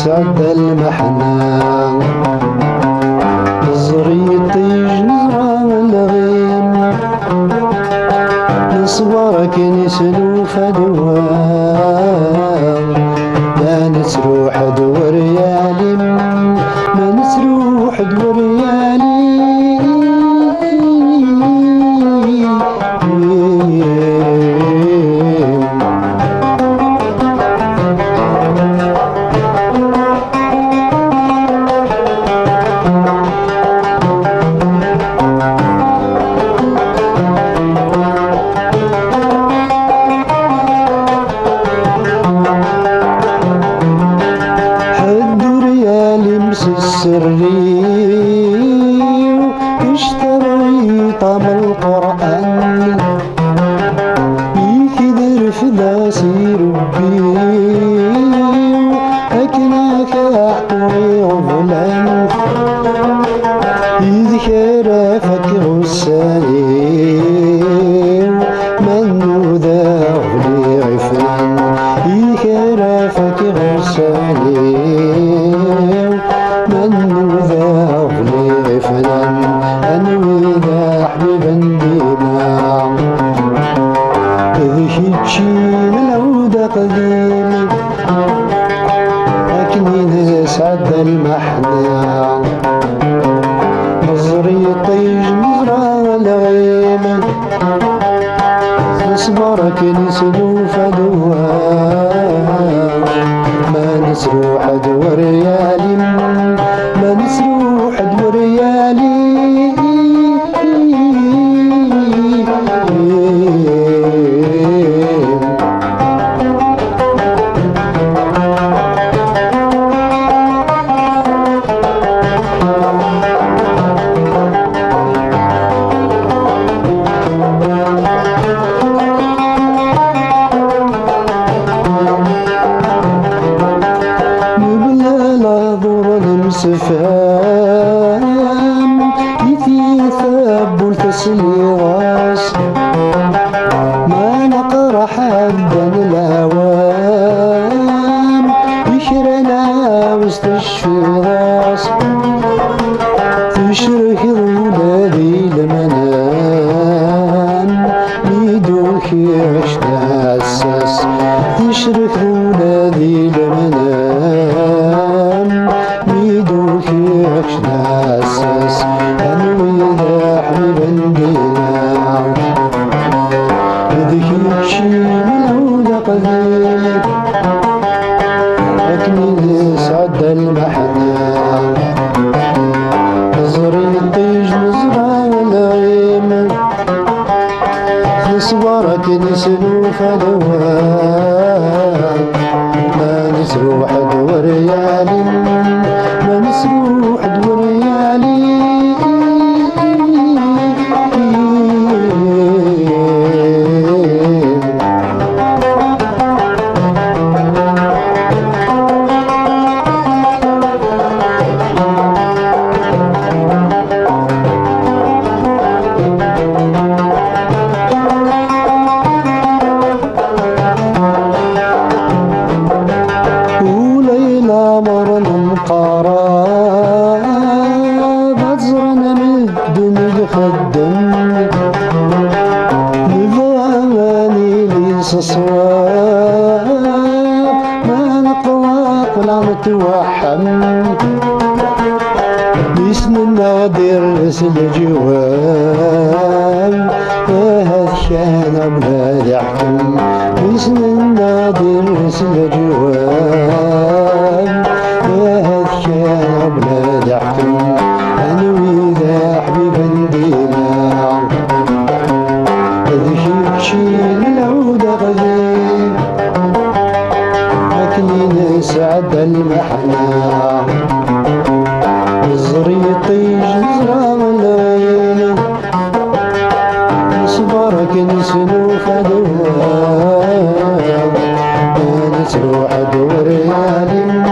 سعد المحنة الزريط يجنرى الغيم نصورك نسلوف دوار لا نسروح دور يالي ما نسروح دور يالي السري اشتري طعم القرآن يكدر في داسي ربي أكناك أعطوي غفلان يذكر فك غساني من ذا غلي غفلان يذكر فك غساني من ذا غلي غفلان أنوي ذا حبيبا ديما إذ شيتشي العودة قديم لكني نسعد المحنة نظري طيج نزرع الغيم نصبرك نسلوف دوام ما نسروح دور يالي ما نسروح دور يالي سفام يثيثاب والتسلي غاس ما نقرا حدا العوام يشرنا واستشفي غاس تشرك ولادي المنام ميدوك يعشنا الساس تشرك ولادي المنام ميدوك يعشنا الساس أنوي ذا حبيبا دينا إذك يمشي من العودة قديم لكني نسعد المحنة نظري طيج نزرع الغيم نصورك نسلوف دوام ما نسروح دور يالي ما نسروح دور يالي قرابة زرنا من الدنيا خدم نظاماني ليس صواب ما نطلق ولا نتوحم ارسل جواب هذا كان بلاد يحكم باسم الناظر ارسل جواب هذا كان بلاد يحكم انا ويذا حبيب ندينا هذيك تشيل العود غزير اكلين سعد المحنة الزريطي جزرة العين صبرك نسلو خدوها انا تروح ادور يا